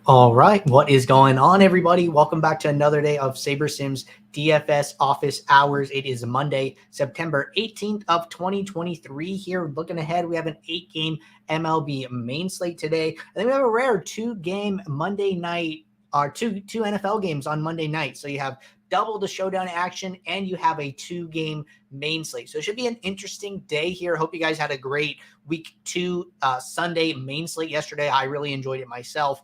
All right, what is going on, everybody? Welcome back to another day of Saber Sims DFS office hours. It is Monday, September 18th of 2023 here. Looking ahead, we have an 8-game MLB main slate today. And then we have a rare 2-game Monday night, or two NFL games on Monday night. So you have double the showdown action and you have a 2-game main slate. So it should be an interesting day here. Hope you guys had a great week 2 Sunday main slate yesterday. I really enjoyed it myself.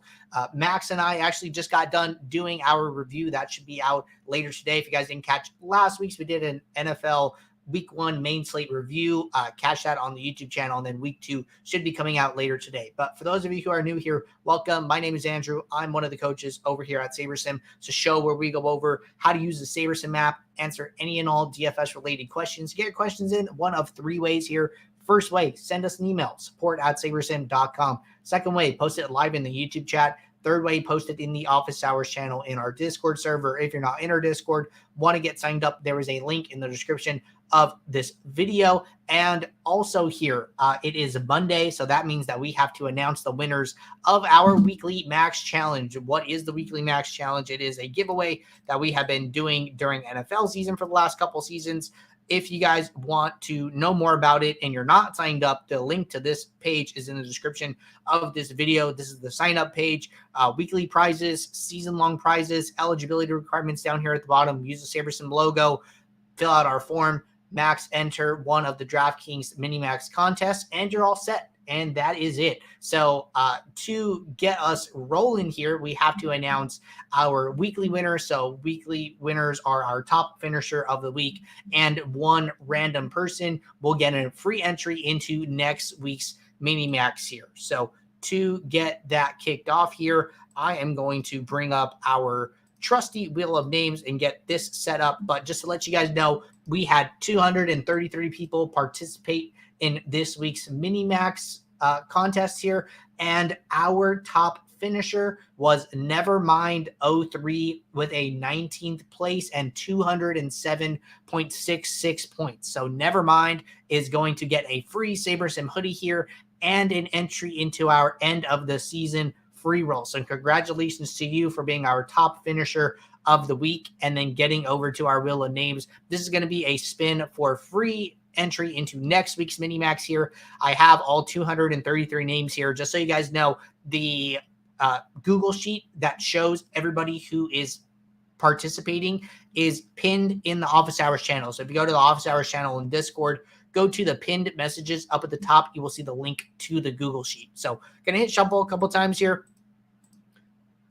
Max and I actually just got done doing our review. That should be out later today. If you guys didn't catch last week's, we did an NFL week 1 main slate review. Catch that on the YouTube channel, and then week 2 should be coming out later today. But for those of you who are new here, welcome. My name is Andrew. I'm one of the coaches over here at SaberSim. It's a show where we go over how to use the SaberSim app, answer any and all DFS related questions. Get your questions in one of 3 ways here. First way, send us an email, support@sabersim.com. Second way, post it live in the YouTube chat. Third way, post it in the office hours channel in our Discord server. If you're not in our Discord, want to get signed up, there is a link in the description of this video. And also here, it is Monday, so that means that we have to announce the winners of our weekly max challenge. What is the weekly max challenge? It is a giveaway that we have been doing during NFL season for the last couple seasons. If you guys want to know more about it and you're not signed up, the link to this page is in the description of this video. This is the sign up page. Weekly prizes, season-long prizes, eligibility requirements down here at the bottom. Use the SaberSim logo, fill out our form, max enter one of the DraftKings mini max contests, and you're all set. And that is it. So to get us rolling here, we have to announce our weekly winners. So weekly winners are our top finisher of the week, and one random person will get a free entry into next week's mini max here. So to get that kicked off here, I am going to bring up our trusty wheel of names and get this set up. But just to let you guys know, we had 233 people participate in this week's mini max contest here, and our top finisher was Nevermind03 with a 19th place and 207.66 points. So Nevermind is going to get a free SaberSim hoodie here and an entry into our end of the season free roll. So congratulations to you for being our top finisher of the week and then getting over to our wheel of names. This is going to be a spin for free entry into next week's mini max here. I have all 233 names here. Just so you guys know, the Google sheet that shows everybody who is participating is pinned in the office hours channel. So if you go to the office hours channel in Discord, go to the pinned messages up at the top, you will see the link to the Google sheet. So gonna hit shuffle a couple times here,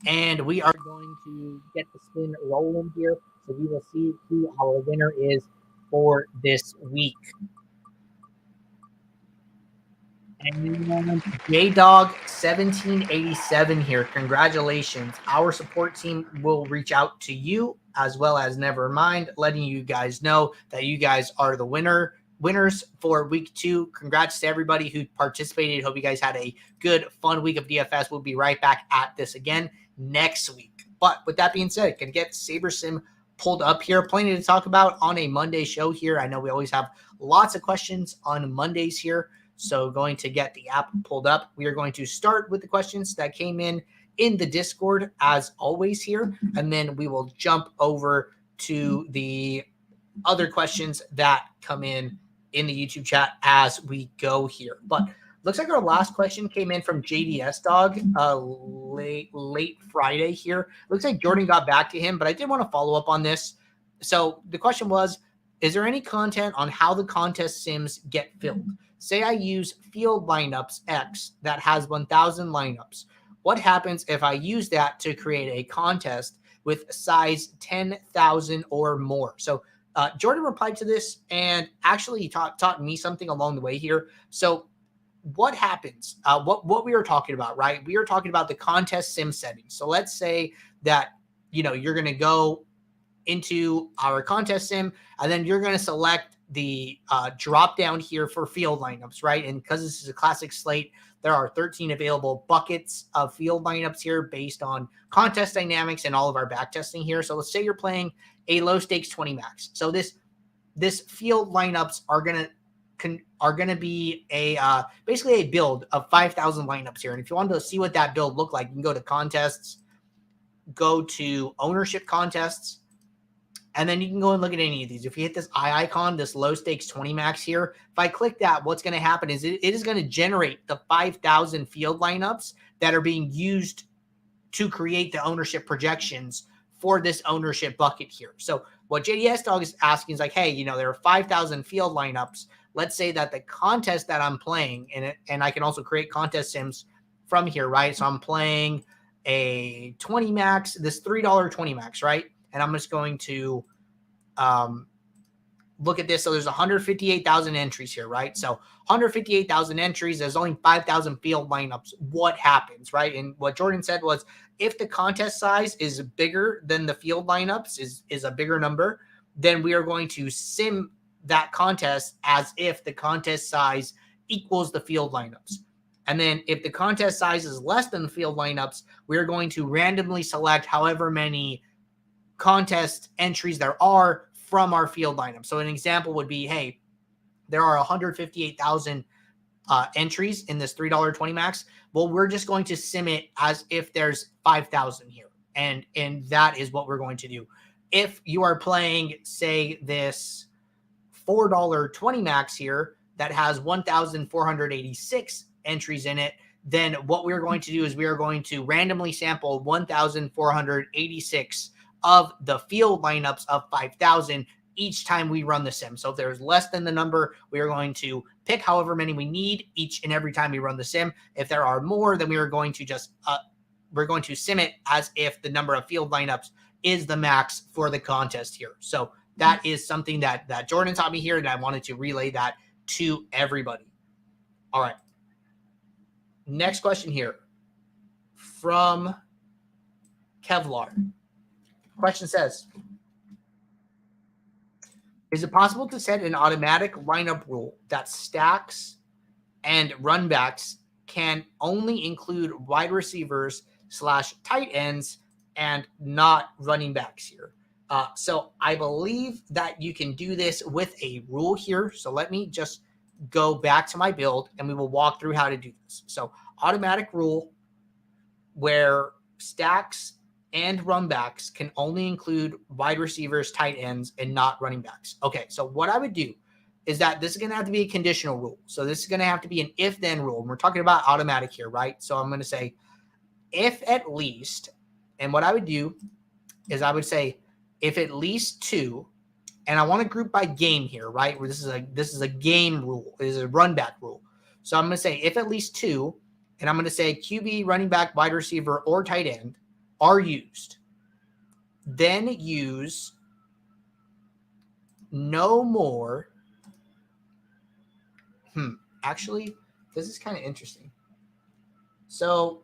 and we are going to get the spin rolling here. So we will see who our winner is for this week. And JDog1787 here. Congratulations. Our support team will reach out to you as well as Nevermind, letting you guys know that you guys are the winners for week 2. Congrats to everybody who participated. Hope you guys had a good, fun week of DFS. We'll be right back at this again next week. But with that being said, can get SaberSim pulled up here. Plenty to talk about on a Monday show here. I know we always have lots of questions on Mondays here. So going to get the app pulled up. We are going to start with the questions that came in the Discord as always here. And then we will jump over to the other questions that come in the YouTube chat as we go here. But looks like our last question came in from JDS Dog late Friday here. Looks like Jordan got back to him, but I did want to follow up on this. So the question was, is there any content on how the contest sims get filled? Say I use field lineups X that has 1,000 lineups. What happens if I use that to create a contest with size 10,000 or more? So Jordan replied to this and actually taught me something along the way here. So what happens? What we were talking about, right? We were talking about the contest sim settings. So let's say that, you're going to go into our contest sim and then you're going to select the drop down here for field lineups, right? And because this is a classic slate, there are 13 available buckets of field lineups here based on contest dynamics and all of our back testing here. So let's say you're playing a low stakes 20 max. So this field lineups are going to are going to be a basically a build of 5,000 lineups here. And if you want to see what that build looked like, you can go to contests, go to ownership contests, and then you can go and look at any of these. If you hit this eye icon, this low stakes 20 max here, if I click that, what's going to happen is it is going to generate the 5,000 field lineups that are being used to create the ownership projections for this ownership bucket here. So what JDS Dog is asking is like, hey, you know, there are 5,000 field lineups. Let's say that the contest that I'm playing in it, and I can also create contest sims from here, right? So I'm playing a 20 max, this $3 20 max, right? And I'm just going to look at this. So there's 158,000 entries here, right? So 158,000 entries, there's only 5,000 field lineups. What happens, right? And what Jordan said was, if the contest size is bigger than the field lineups, is a bigger number, then we are going to sim that contest as if the contest size equals the field lineups. And then if the contest size is less than the field lineups, we're going to randomly select however many contest entries there are from our field lineup. So an example would be, hey, there are 158,000 entries in this $3 20 max. Well, we're just going to sim it as if there's 5,000 here. And that is what we're going to do. If you are playing, say, this $4 20 max here that has 1,486 entries in it, then what we're going to do is we are going to randomly sample 1,486 of the field lineups of 5,000 each time we run the sim. So if there's less than the number, we are going to pick however many we need each and every time we run the sim. If there are more, then we are going to just we're going to sim it as if the number of field lineups is the max for the contest here. So that is something that Jordan taught me here, and I wanted to relay that to everybody. All right. Next question here from Kevlar. Question says, is it possible to set an automatic lineup rule that stacks and runbacks can only include wide receivers / tight ends and not running backs here? So I believe that you can do this with a rule here. So let me just go back to my build and we will walk through how to do this. So automatic rule where stacks and runbacks can only include wide receivers, tight ends, and not running backs. Okay, so what I would do is that this is going to have to be a conditional rule. So this is going to have to be an if-then rule. And we're talking about automatic here, right? So I'm going to say if at least, and what I would do is I would say if at least two, and I want to group by game here, right? Where this is a game rule. It is a run back rule. So I'm going to say if at least two, and I'm going to say QB, running back, wide receiver, or tight end are used, then use no more. Actually, this is kind of interesting. So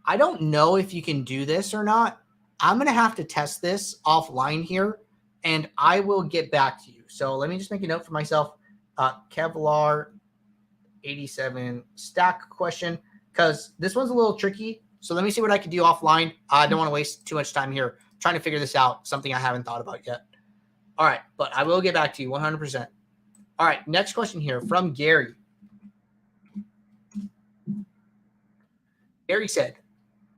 I don't know if you can do this or not. I'm going to have to test this offline here, and I will get back to you. So let me just make a note for myself. Kevlar 87 stack question, because this one's a little tricky. So let me see what I can do offline. I don't want to waste too much time here trying to figure this out, something I haven't thought about yet. All right, but I will get back to you 100%. All right, next question here from Gary. Gary said,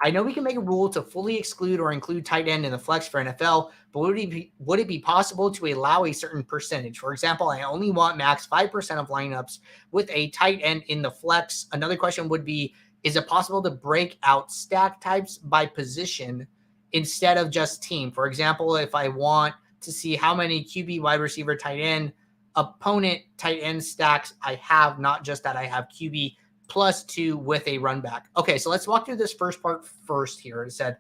I know we can make a rule to fully exclude or include tight end in the flex for NFL, but would it be possible to allow a certain percentage? For example, I only want max 5% of lineups with a tight end in the flex. Another question would be, is it possible to break out stack types by position instead of just team? For example, if I want to see how many QB, wide receiver, tight end, opponent tight end stacks I have, not just that I have QB +2 with a run back. Okay, so let's walk through this first part first here. It said,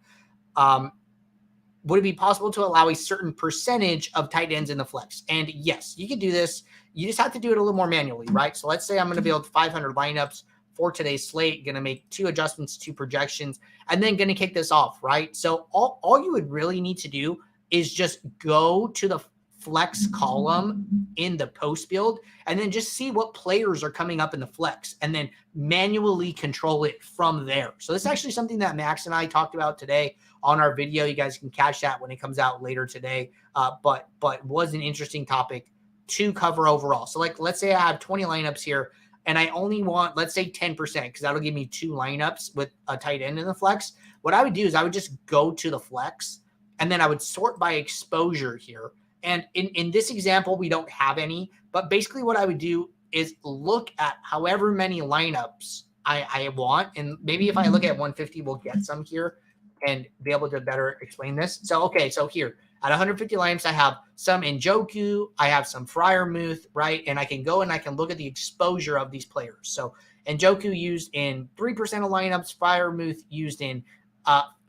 would it be possible to allow a certain percentage of tight ends in the flex? And yes, you can do this. You just have to do it a little more manually, right? So let's say I'm going to build 500 lineups for today's slate, going to make 2 adjustments to projections, and then going to kick this off, right? So all you would really need to do is just go to the flex column in the post build and then just see what players are coming up in the flex and then manually control it from there. So this is actually something that Max and I talked about today on our video. You guys can catch that when it comes out later today. But was an interesting topic to cover overall. So like, let's say I have 20 lineups here and I only want, let's say 10%, because that'll give me 2 lineups with a tight end in the flex. What I would do is I would just go to the flex and then I would sort by exposure here. And in this example, we don't have any, but basically what I would do is look at however many lineups I want. And maybe if I look at 150, we'll get some here and be able to better explain this. So, okay, so here at 150 lineups, I have some Njoku, I have some Freiermuth, right? And I can go and I can look at the exposure of these players. So Njoku used in 3% of lineups, Freiermuth used in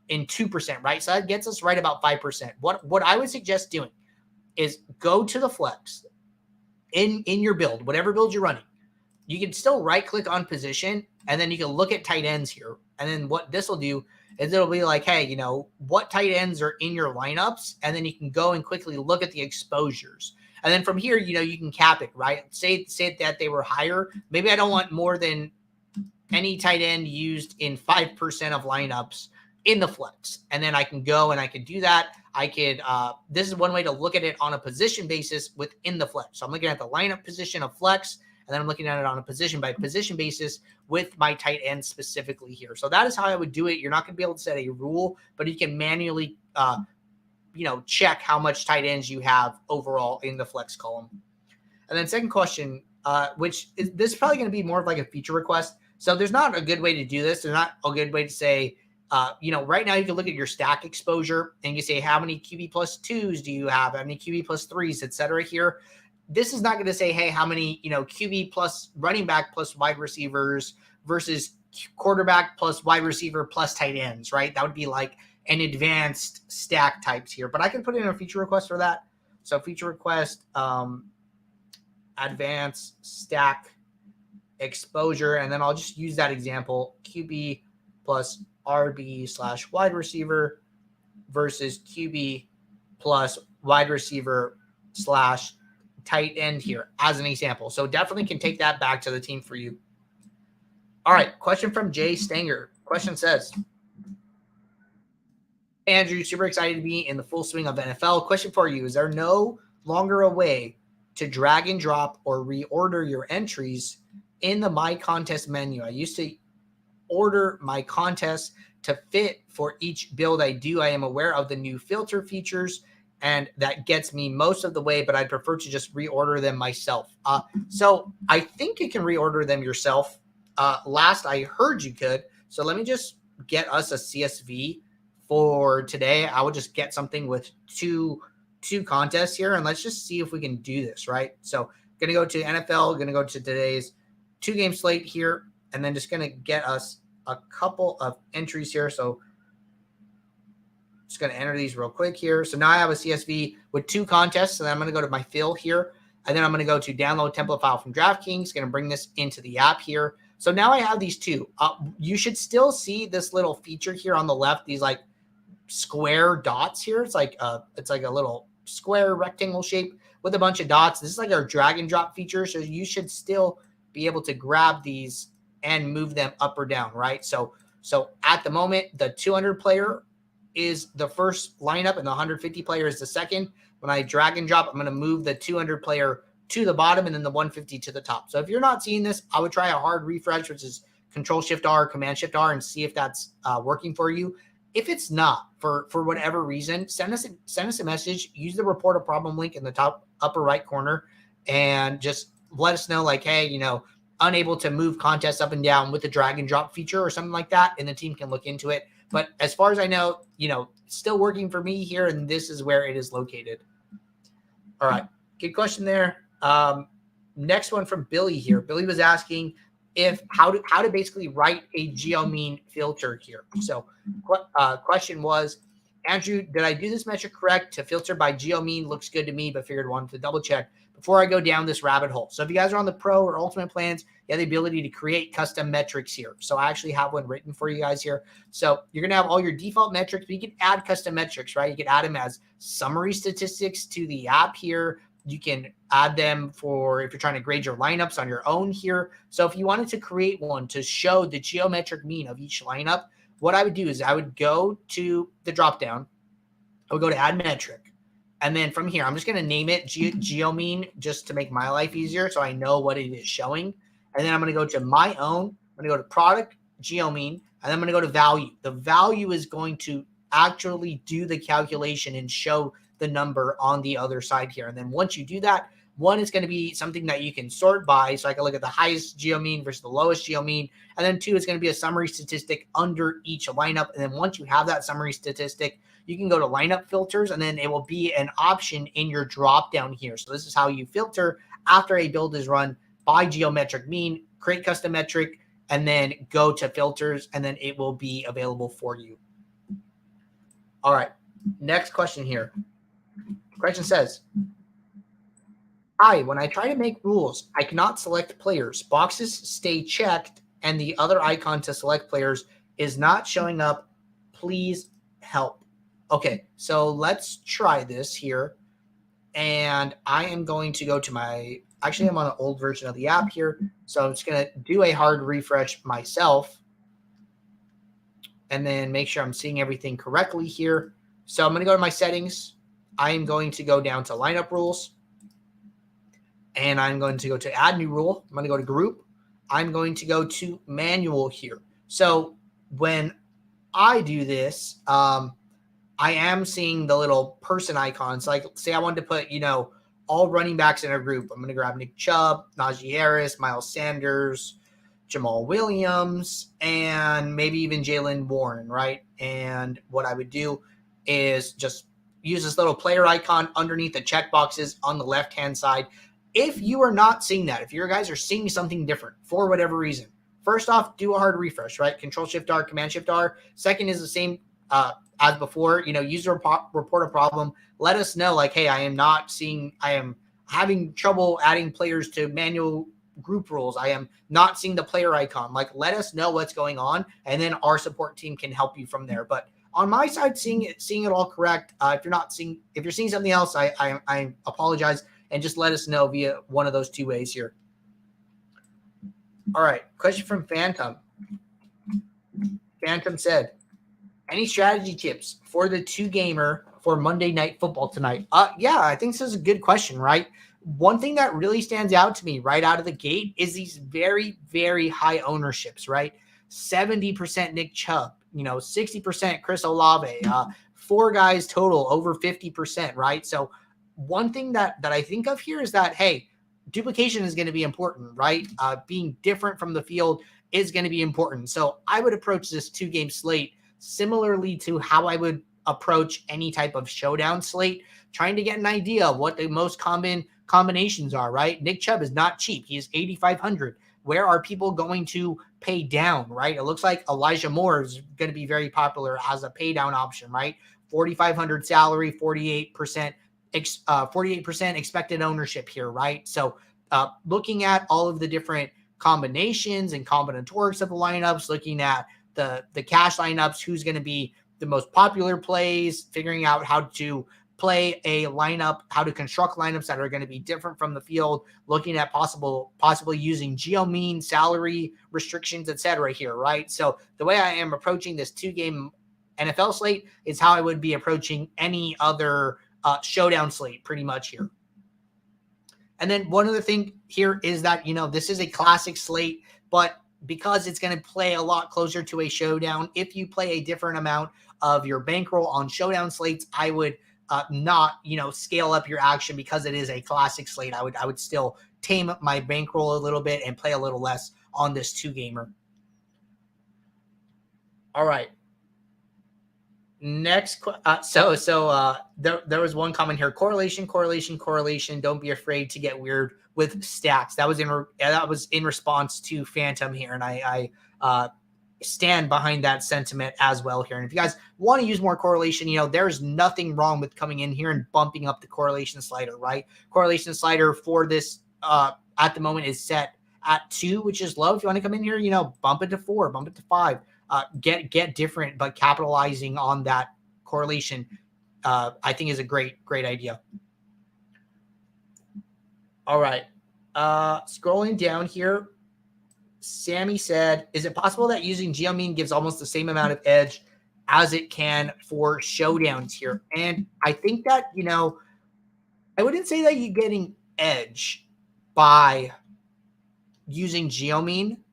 2%, right? So that gets us right about 5%. What I would suggest doing is go to the flex in your build, whatever build you're running. You can still right click on position and then you can look at tight ends here. And then what this will do is it'll be like, hey, you know, what tight ends are in your lineups? And then you can go and quickly look at the exposures. And then from here, you know, you can cap it, right? Say that they were higher. Maybe I don't want more than any tight end used in 5% of lineups in the flex. And then I can go and I can do that. I could, this is one way to look at it on a position basis within the flex. So I'm looking at the lineup position of flex, and then I'm looking at it on a position by position basis with my tight end specifically here. So that is how I would do it. You're not going to be able to set a rule, but you can manually, check how much tight ends you have overall in the flex column. And then second question, this is probably going to be more of like a feature request. So there's not a good way to do this. There's not a good way to say, right now you can look at your stack exposure and you say, how many QB plus 2s do you have? How many QB plus 3s, et cetera here. This is not going to say, hey, how many, QB plus running back plus wide receivers versus quarterback plus wide receiver plus tight ends, right? That would be like an advanced stack types here, but I can put in a feature request for that. So feature request, advanced stack exposure. And then I'll just use that example, QB plus RB / wide receiver versus QB plus wide receiver / tight end here as an example. So definitely can take that back to the team for you. All right. Question from Jay Stanger. Question says, Andrew, super excited to be in the full swing of NFL. Question for you. Is there no longer a way to drag and drop or reorder your entries in the My Contest menu? I used to order my contests to fit for each build I do. I am aware of the new filter features, and that gets me most of the way, but I'd prefer to just reorder them myself. So I think you can reorder them yourself. Last I heard you could. So let me just get us a CSV for today. I would just get something with two contests here, and let's just see if we can do this, right? So going to go to NFL, going to go to today's 2-game slate here, and then just going to get us a couple of entries here. So just going to enter these real quick here. So now I have a CSV with 2 contests. And then I'm going to go to my fill here. And then I'm going to go to download template file from DraftKings. Going to bring this into the app here. So now I have these 2. You should still see this little feature here on the left. These like square dots here. It's like a little square rectangle shape with a bunch of dots. This is like our drag and drop feature. So you should still be able to grab these and move them up or down, right? So at the moment, the 200 player is the first lineup and the 150 player is the second. When I drag and drop, I'm going to move the 200 player to the bottom and then the 150 to the top. So if you're not seeing this, I would try a hard refresh, which is Control-Shift-R, Command-Shift-R, and see if that's working for you. If it's not, for whatever reason, send us a message. Use the report a problem link in the top upper right corner and just let us know, like, hey, unable to move contests up and down with the drag and drop feature or something like that, and the team can look into it. But as far as I know, still working for me here, and this is where it is located. All right. Good question there. Next one from Billy here. Billy was asking how to basically write a geomean filter here. So question was, Andrew, did I do this metric correct? To filter by geomean looks good to me, but figured wanted to double check before I go down this rabbit hole. So if you guys are on the pro or ultimate plans, you have the ability to create custom metrics here. So I actually have one written for you guys here. So you're going to have all your default metrics, but you can add custom metrics, right? You can add them as summary statistics to the app here. You can add them for if you're trying to grade your lineups on your own here. So if you wanted to create one to show the geometric mean of each lineup, what I would do is I would go to the dropdown. I would go to add metric. And then from here, I'm just going to name it geomean just to make my life easier so I know what it is showing. And then I'm going to go to my own. I'm going to go to product, geomean, and then I'm going to go to value. The value is going to actually do the calculation and show the number on the other side here. And then once you do that, one is going to be something that you can sort by. So I can look at the highest geomean versus the lowest geomean. And then two is going to be a summary statistic under each lineup. And then once you have that summary statistic, you can go to lineup filters, and then it will be an option in your drop down here. So this is how you filter after a build is run by geometric mean, create custom metric, and then go to filters, and then it will be available for you. All right, next question here. The question says, hi, when I try to make rules, I cannot select players. Boxes stay checked, and the other icon to select players is not showing up. Please help. Okay, so let's try this here. And I am going to go to my, actually I'm on an old version of the app here. So I'm just going to do a hard refresh myself and then make sure I'm seeing everything correctly here. So I'm going to go to my settings. I am going to go down to lineup rules. And I'm going to go to add new rule. I'm going to go to group. I'm going to go to manual here. So when I do this, I am seeing the little person icons. Like, say I wanted to put, all running backs in a group. I'm going to grab Nick Chubb, Najee Harris, Miles Sanders, Jamal Williams, and maybe even Jaylen Warren, right? And what I would do is just use this little player icon underneath the check boxes on the left-hand side. If you are not seeing that, if your guys are seeing something different for whatever reason, first off, do a hard refresh, right? Control-Shift-R, Command-Shift-R. Second is the same as before, user report a problem. Let us know, like, hey, I am having trouble adding players to manual group rules. I am not seeing the player icon. Like, let us know what's going on, and then our support team can help you from there. But on my side, seeing it all correct. If you're seeing something else, I apologize, and just let us know via one of those two ways here. All right, question from Phantom. Phantom said, any strategy tips for the two-gamer for Monday Night Football tonight? Yeah, I think this is a good question, right? One thing that really stands out to me right out of the gate is these very, very high ownerships, right? 70% Nick Chubb, 60% Chris Olave, 4 guys total over 50%, right? So one thing that I think of here is that, hey, duplication is going to be important, right? Being different from the field is going to be important. So I would approach this two-game slate similarly to how I would approach any type of showdown slate, trying to get an idea of what the most common combinations are, right? Nick Chubb is not cheap. He is 8,500. Where are people going to pay down, right? It looks like Elijah Moore is going to be very popular as a pay down option, right? 4,500 salary, 48% expected ownership here, right? So looking at all of the different combinations and combinatorics of the lineups, looking at the cash lineups, who's going to be the most popular plays, figuring out how to play a lineup, how to construct lineups that are going to be different from the field, looking at possibly using geomean, salary restrictions, etc. here, right? So the way I am approaching this two-game NFL slate is how I would be approaching any other showdown slate pretty much here. And then one other thing here is that, this is a classic slate, but because it's going to play a lot closer to a showdown, if you play a different amount of your bankroll on showdown slates, I would not, scale up your action because it is a classic slate. I would still tame my bankroll a little bit and play a little less on this two-gamer. All right. Next, there was one comment here: correlation. Don't be afraid to get weird with stats. That was in response to Phantom here, and I stand behind that sentiment as well here. And if you guys want to use more correlation, there's nothing wrong with coming in here and bumping up the correlation slider, right? Correlation slider for this at the moment is set at 2, which is low. If you want to come in here, bump it to 4, bump it to 5. Get different, but capitalizing on that correlation, I think is a great idea. All right. Scrolling down here, Sammy said, is it possible that using geomean gives almost the same amount of edge as it can for showdowns here? And I think that, I wouldn't say that you're getting edge by using geomean.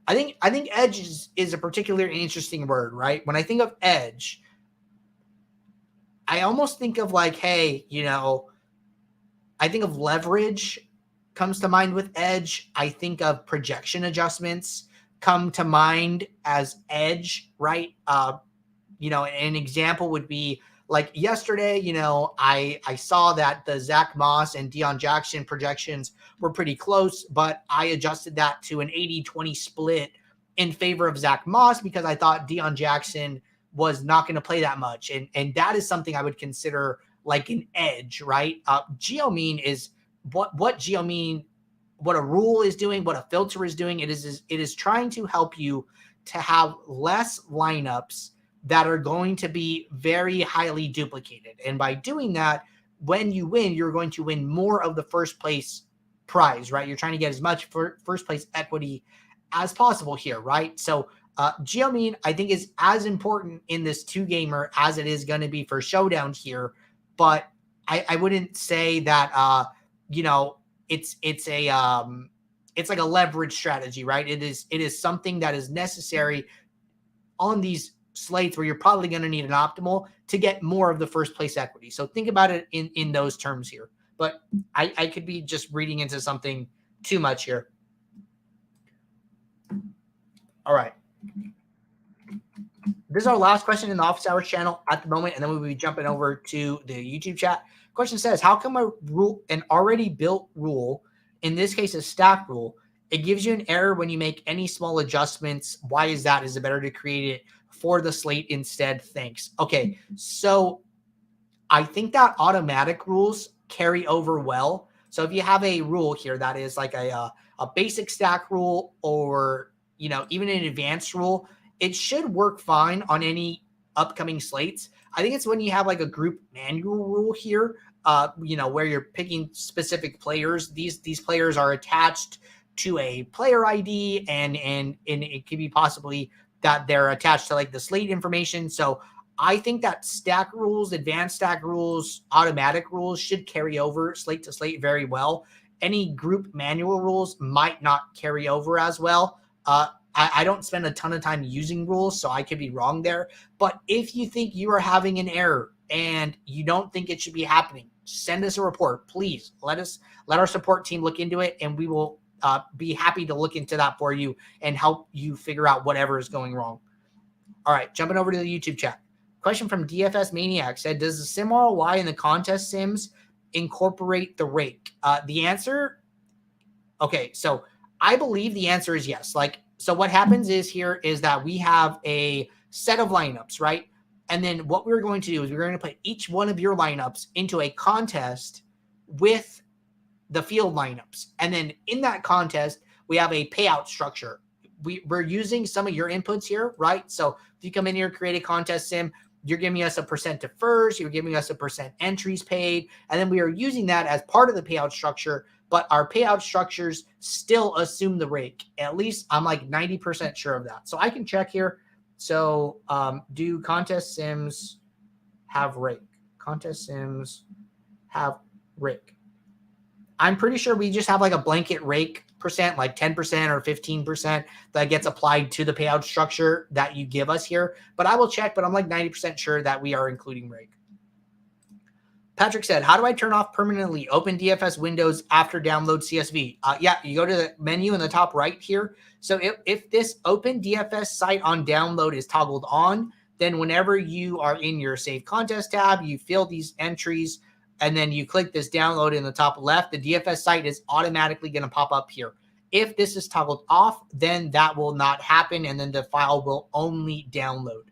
I think edge is a particularly interesting word, right? When I think of edge, I almost think of like, hey, I think of leverage comes to mind with edge. I think of projection adjustments come to mind as edge, right? An example would be like yesterday, I saw that the Zach Moss and Deion Jackson projections were pretty close, but I adjusted that to an 80-20 split in favor of Zach Moss because I thought Deion Jackson was not going to play that much. And that is something I would consider like an edge, right? Geomean is what geomean, what a rule is doing, what a filter is doing. It is trying to help you to have less lineups that are going to be very highly duplicated. And by doing that, when you win, you're going to win more of the first place prize, right? You're trying to get as much first place equity as possible here, right? So geomean, I think, is as important in this two-gamer as it is going to be for Showdown here. But I wouldn't say that, it's like a leverage strategy, right? It is something that is necessary on these slates where you're probably going to need an optimal to get more of the first place equity. So think about it in those terms here. But I could be just reading into something too much here. All right. This is our last question in the Office Hours channel at the moment, and then we'll be jumping over to the YouTube chat. Question says, how come an already built rule, in this case a stack rule, it gives you an error when you make any small adjustments? Why is that? Is it better to create it for the slate instead? Thanks. Okay, so I think that automatic rules carry over well. So if you have a rule here that is like a basic stack rule, or even an advanced rule, it should work fine on any upcoming slates. I think it's when you have like a group manual rule here, where you're picking specific players. These players are attached to a player ID, and it could be possibly that they're attached to like the slate information. So I think that stack rules, advanced stack rules, automatic rules should carry over slate to slate very well. Any group manual rules might not carry over as well. I don't spend a ton of time using rules, so I could be wrong there. But if you think you are having an error and you don't think it should be happening, send us a report. Please let our support team look into it, and we will be happy to look into that for you and help you figure out whatever is going wrong. All right, jumping over to the YouTube chat. Question from DFS Maniac said, does the Sim ROI in the contest sims incorporate the rake? The answer, okay, so I believe the answer is yes. So what happens is that we have a set of lineups, right? And then what we're going to do is we're going to put each one of your lineups into a contest with the field lineups. And then in that contest, we have a payout structure. We're using some of your inputs here, right? So if you come in here, create a contest sim, you're giving us a percent to first, you're giving us a percent entries paid, and then we are using that as part of the payout structure, but our payout structures still assume the rake. At least I'm like 90% sure of that. So I can check here. So do contest sims have rake? Contest sims have rake. I'm pretty sure we just have like a blanket rake percent, like 10% or 15% that gets applied to the payout structure that you give us here. But I will check, but I'm like 90% sure that we are including rake. Patrick said, how do I turn off permanently open DFS windows after download CSV? Yeah, you go to the menu in the top right here. So if this open DFS site on download is toggled on, then whenever you are in your save contest tab, you fill these entries, and then you click this download in the top left, the DFS site is automatically going to pop up here. If this is toggled off, then that will not happen, and then the file will only download.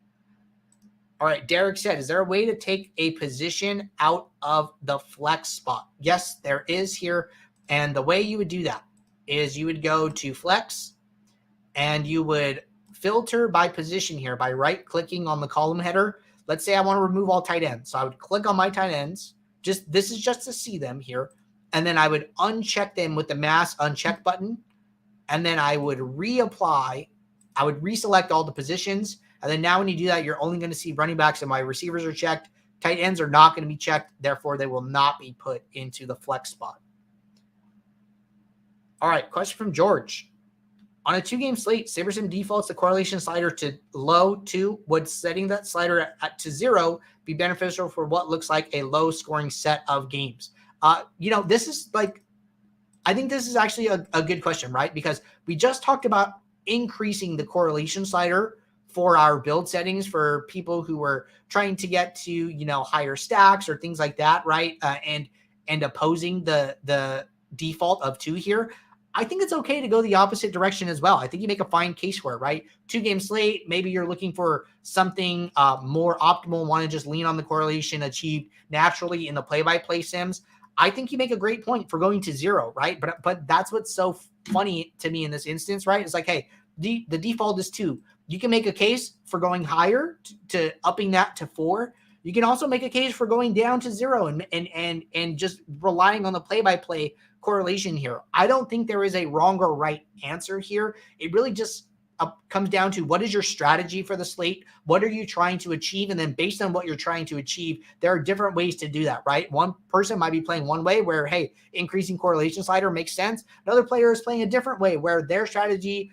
All right, Derek said, is there a way to take a position out of the flex spot? Yes, there is here. And the way you would do that is you would go to flex, and you would filter by position here by right-clicking on the column header. Let's say I want to remove all tight ends. So I would click on my tight ends. This is just to see them here. And then I would uncheck them with the mask uncheck button. And then I would reapply. I would reselect all the positions. And then now when you do that, you're only going to see running backs and wide receivers are checked. Tight ends are not going to be checked. Therefore, they will not be put into the flex spot. All right, question from George. On a 2-game slate, SaberSim defaults the correlation slider to low 2. Would setting that slider to 0 be beneficial for what looks like a low-scoring set of games? This is like, I think this is actually a good question, right? Because we just talked about increasing the correlation slider for our build settings for people who were trying to get to, higher stacks or things like that, right? And opposing the default of 2 here. I think it's okay to go the opposite direction as well. I think you make a fine case for it, right? 2-game slate, maybe you're looking for something more optimal, want to just lean on the correlation achieved naturally in the play-by-play sims. I think you make a great point for going to 0, right? But that's what's so funny to me in this instance, right? It's like, hey, the default is 2. You can make a case for going higher to upping that to 4. You can also make a case for going down to 0 and just relying on the play-by-play correlation here. I don't think there is a wrong or right answer here. It really just comes down to what is your strategy for the slate? What are you trying to achieve? And then based on what you're trying to achieve, there are different ways to do that, right? One person might be playing one way where, hey, increasing correlation slider makes sense. Another player is playing a different way where their strategy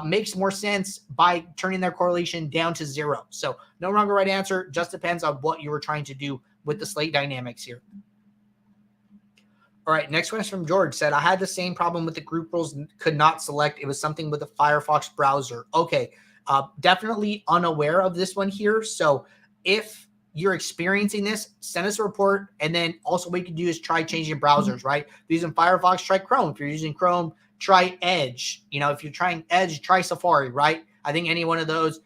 makes more sense by turning their correlation down to 0. So no wrong or right answer, just depends on what you were trying to do with the slate dynamics here. All right, next question from George said, I had the same problem with the group rules, could not select. It was something with the Firefox browser. Okay, definitely unaware of this one here. So if you're experiencing this, send us a report. And then also what you can do is try changing browsers, right? If you're using Firefox, try Chrome. If you're using Chrome, try Edge. If you're trying Edge, try Safari, right? I think any one of those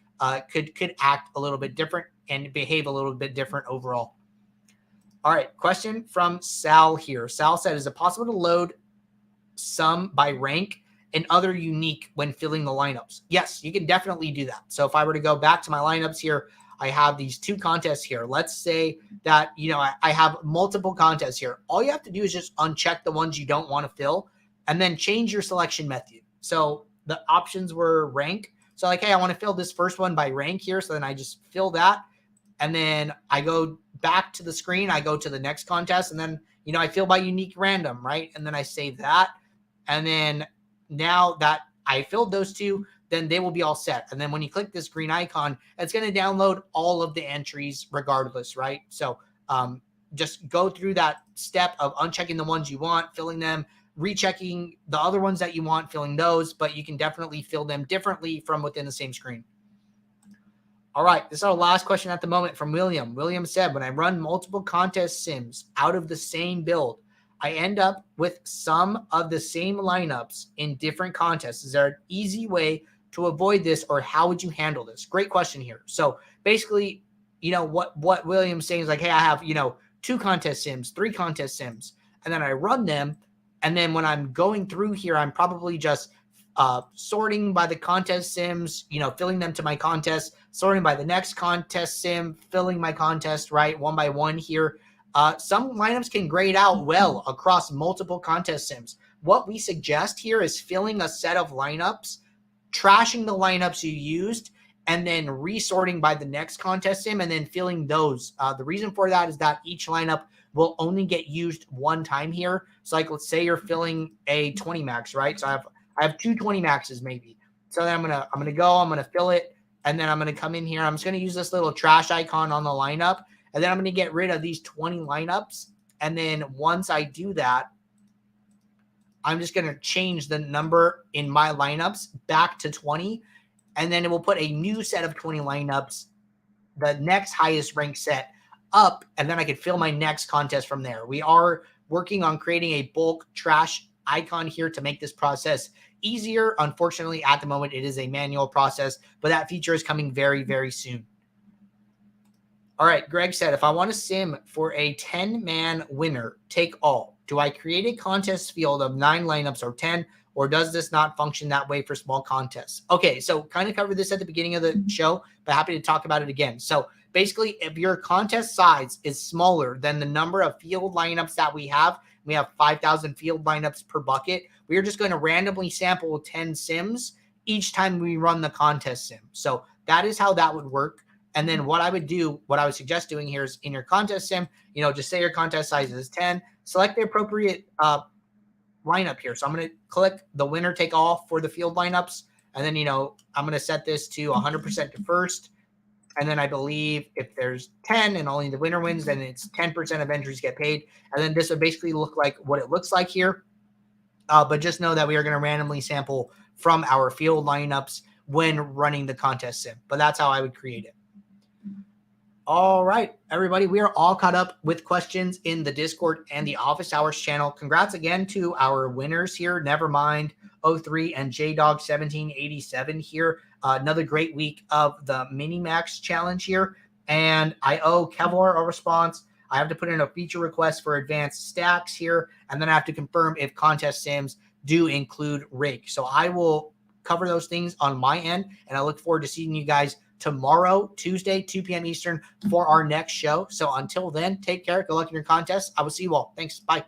could act a little bit different and behave a little bit different overall. All right, question from Sal here. Sal said, is it possible to load some by rank and other unique when filling the lineups? Yes, you can definitely do that. So if I were to go back to my lineups here, I have these 2 contests here. Let's say that, I have multiple contests here. All you have to do is just uncheck the ones you don't want to fill and then change your selection method. So the options were rank. So like, hey, I want to fill this first one by rank here. So then I just fill that. And then I go back to the screen. I go to the next contest. And then, I fill by unique random, right? And then I save that. And then now that I filled those 2, then they will be all set. And then when you click this green icon, it's going to download all of the entries regardless, right? So just go through that step of unchecking the ones you want, filling them, rechecking the other ones that you want, filling those, but you can definitely fill them differently from within the same screen. All right, this is our last question at the moment from William. William said, when I run multiple contest sims out of the same build, I end up with some of the same lineups in different contests. Is there an easy way to avoid this, or how would you handle this? Great question here. So basically, what William's saying is like, hey, I have, 2 contest sims, 3 contest sims, and then I run them. And then when I'm going through here, I'm probably just sorting by the contest sims, filling them to my contest, sorting by the next contest sim, filling my contest, right, one by one here. Some lineups can grade out well across multiple contest sims. What we suggest here is filling a set of lineups, trashing the lineups you used, and then resorting by the next contest sim and then filling those. The reason for that is that each lineup will only get used one time here. So like, let's say you're filling a 20 max, right? So I have 2 20 maxes maybe. So then I'm gonna fill it, and then I'm gonna come in here. I'm just gonna use this little trash icon on the lineup, and then I'm gonna get rid of these 20 lineups. And then once I do that, I'm just gonna change the number in my lineups back to 20, and then it will put a new set of 20 lineups, the next highest ranked set up, and then I could fill my next contest from there. We are working on creating a bulk trash icon here to make this process easier. Unfortunately, at the moment, it is a manual process, but that feature is coming very, very soon. All right, Greg said, if I want to sim for a 10-man winner, take all, do I create a contest field of 9 lineups or 10, or does this not function that way for small contests? Okay, so kind of covered this at the beginning of the show, but happy to talk about it again. So basically, if your contest size is smaller than the number of field lineups that we have 5,000 field lineups per bucket, we are just going to randomly sample 10 sims each time we run the contest sim. So that is how that would work. And then what I would suggest doing here is in your contest sim, just say your contest size is 10, select the appropriate lineup here. So I'm going to click the winner take all for the field lineups. And then, I'm going to set this to 100% to first. And then I believe if there's 10 and only the winner wins, then it's 10% of entries get paid. And then this would basically look like what it looks like here. But just know that we are going to randomly sample from our field lineups when running the contest sim. But that's how I would create it. All right, everybody, we are all caught up with questions in the Discord and the Office Hours channel. Congrats again to our winners here, Nevermind 03 and JDog 1787 here. Another great week of the Mini Max Challenge here. And I owe Kevlar a response. I have to put in a feature request for advanced stacks here, and then I have to confirm if contest sims do include rake. So I will cover those things on my end, and I look forward to seeing you guys tomorrow, Tuesday, 2 p.m. Eastern, for our next show. So until then, take care. Good luck in your contest. I will see you all. Thanks. Bye.